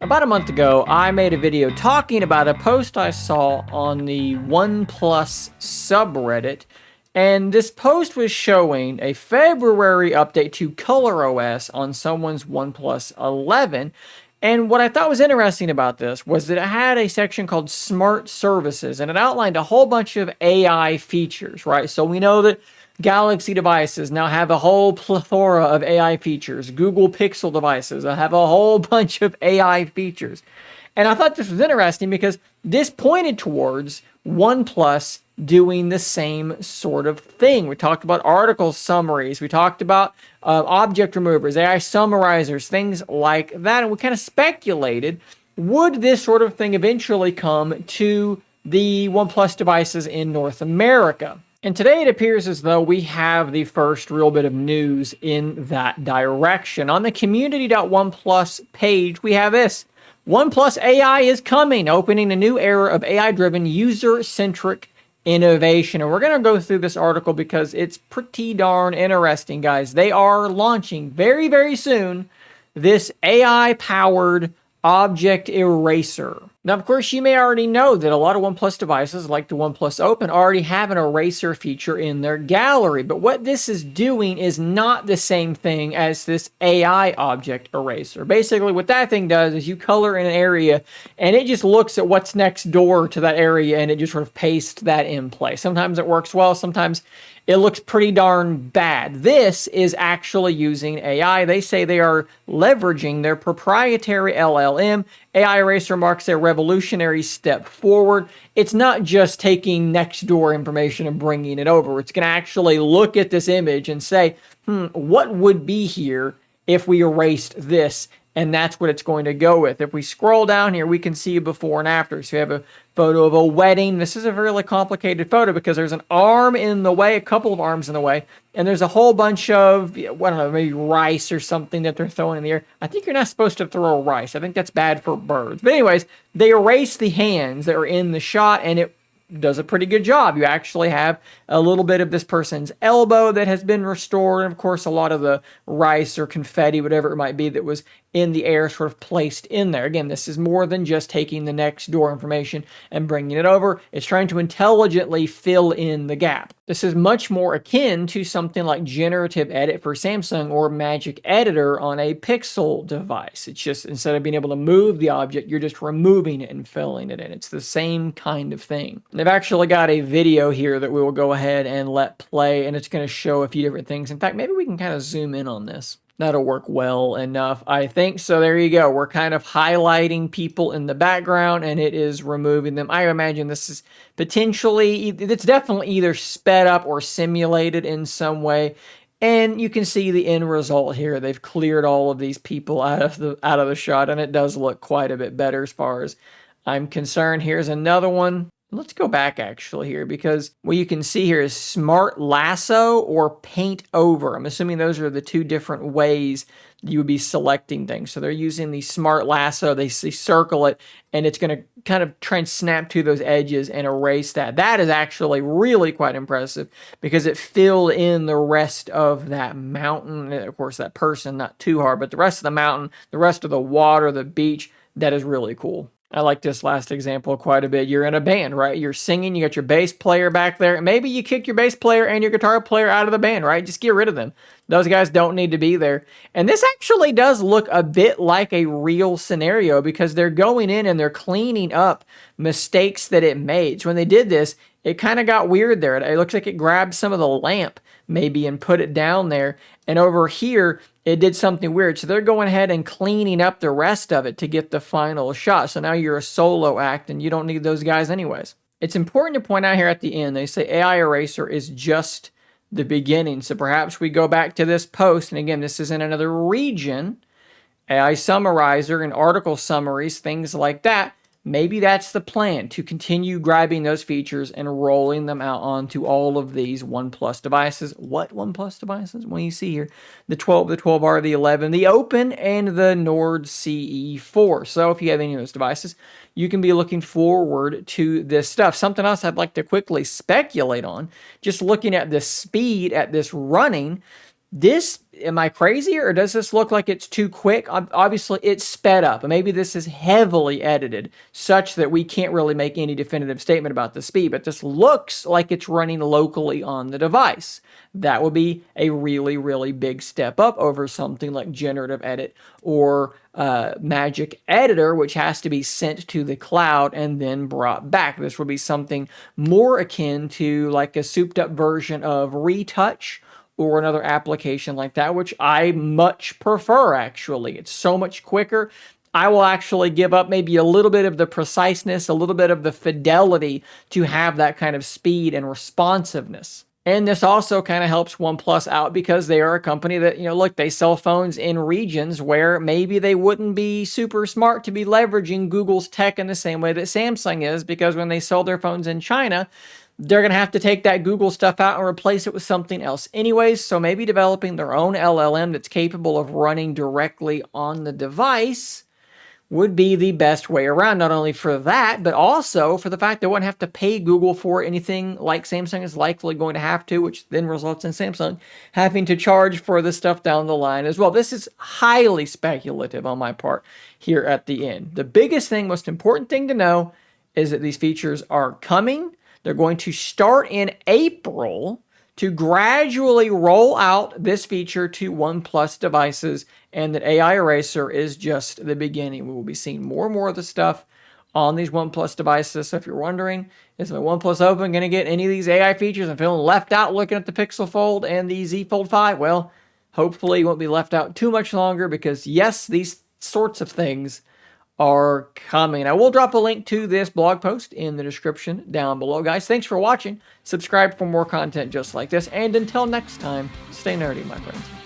About a month ago, I made a video talking about a post I saw on the OnePlus subreddit, and this post was showing a February update to ColorOS on someone's OnePlus 11. And what I thought was interesting about this was that it had a section called Smart Services, and it outlined a whole bunch of AI features, right? So we know that Galaxy devices now have a whole plethora of AI features. Google Pixel devices have a whole bunch of AI features. And I thought this was interesting because this pointed towards OnePlus doing the same sort of thing. We talked about article summaries. We talked about object removers, AI summarizers, things like that. And we kind of speculated, would this sort of thing eventually come to the OnePlus devices in North America? And today it appears as though we have the first real bit of news in that direction. On the community.oneplus page, we have this. OnePlus AI is coming, opening a new era of AI-driven, user-centric innovation. And we're going to go through this article because it's pretty darn interesting, guys. They are launching very, very soon this AI-powered object eraser. Now, of course, you may already know that a lot of OnePlus devices, like the OnePlus Open, already have an eraser feature in their gallery. But what this is doing is not the same thing as this AI object eraser. Basically, what that thing does is you color in an area, and it just looks at what's next door to that area, and it just sort of pastes that in place. Sometimes it works well, sometimes it looks pretty darn bad. This is actually using AI. They say they are leveraging their proprietary LLM. AI Eraser marks a revolutionary step forward. It's not just taking next door information and bringing it over. It's going to actually look at this image and say, what would be here if we erased this? And that's what it's going to go with. If we scroll down here, we can see a before and after. So you have a photo of a wedding. This is a really complicated photo because there's an arm in the way, a couple of arms in the way, and there's a whole bunch of, I don't know, maybe rice or something that they're throwing in the air. I think you're not supposed to throw rice. I think that's bad for birds. But anyways, they erase the hands that are in the shot, and it does a pretty good job. You actually have a little bit of this person's elbow that has been restored, and of course a lot of the rice or confetti, whatever it might be, that was in the air sort of placed in there. Again, this is more than just taking the next door information and bringing it over. It's trying to intelligently fill in the gap. This is much more akin to something like Generative Edit for Samsung or Magic Editor on a Pixel device. It's just, instead of being able to move the object, you're just removing it and filling it in. It's the same kind of thing. They've actually got a video here that we will go ahead and let play, and it's going to show a few different things. In fact, maybe we can kind of zoom in on this. That'll work well enough, I think. So there you go. We're kind of highlighting people in the background, and it is removing them. I imagine this is potentially, it's definitely either sped up or simulated in some way. And you can see the end result here. They've cleared all of these people out of the shot, and it does look quite a bit better as far as I'm concerned. Here's another one. Let's go back actually here, because what you can see here is Smart Lasso or Paint Over. I'm assuming those are the two different ways you would be selecting things. So they're using the Smart Lasso, they circle it, and it's going to kind of try and snap to those edges and erase that. That is actually really quite impressive because it filled in the rest of that mountain. Of course, that person, not too hard, but the rest of the mountain, the rest of the water, the beach, that is really cool. I like this last example quite a bit. You're in a band, right? You're singing, you got your bass player back there. Maybe you kick your bass player and your guitar player out of the band, right? Just get rid of them. Those guys don't need to be there. And this actually does look a bit like a real scenario because they're going in and they're cleaning up mistakes that it made. So when they did this, it kind of got weird there. It looks like it grabbed some of the lamp maybe and put it down there. And over here, it did something weird. So they're going ahead and cleaning up the rest of it to get the final shot. So now you're a solo act and you don't need those guys anyways. It's important to point out here at the end, they say AI Eraser is just the beginning. So perhaps we go back to this post. And again, this is in another region. AI Summarizer and article summaries, things like that. Maybe that's the plan, to continue grabbing those features and rolling them out onto all of these OnePlus devices. What OnePlus devices? Well, you see here, the 12, the 12R, the 11, the Open, and the Nord CE4. So if you have any of those devices, you can be looking forward to this stuff. Something else I'd like to quickly speculate on, just looking at the speed at this running, This, am I crazy, or does this look like it's too quick? Obviously, it's sped up. Maybe this is heavily edited such that we can't really make any definitive statement about the speed, but this looks like it's running locally on the device. That would be a really, really big step up over something like Generative Edit or Magic Editor, which has to be sent to the cloud and then brought back. This would be something more akin to like a souped up version of Retouch or another application like that, which I much prefer, actually. It's so much quicker. I will actually give up maybe a little bit of the preciseness, a little bit of the fidelity to have that kind of speed and responsiveness. And this also kind of helps OnePlus out because they are a company that, look, they sell phones in regions where maybe they wouldn't be super smart to be leveraging Google's tech in the same way that Samsung is, because when they sell their phones in China, they're going to have to take that Google stuff out and replace it with something else anyways. So maybe developing their own LLM that's capable of running directly on the device would be the best way around, not only for that, but also for the fact they wouldn't have to pay Google for anything like Samsung is likely going to have to, which then results in Samsung having to charge for this stuff down the line as well. This is highly speculative on my part here at the end. The biggest thing, most important thing to know is that these features are coming. They're going to start in April to gradually roll out this feature to OnePlus devices, and that AI Eraser is just the beginning. We will be seeing more and more of the stuff on these OnePlus devices. So if you're wondering, is my OnePlus Open going to get any of these AI features? I'm feeling left out looking at the Pixel Fold and the Z Fold 5. Well, hopefully you won't be left out too much longer, because yes, these sorts of things are coming. I will drop a link to this blog post in the description down below, guys. Thanks for watching. Subscribe for more content just like this. And until next time, stay nerdy, my friends.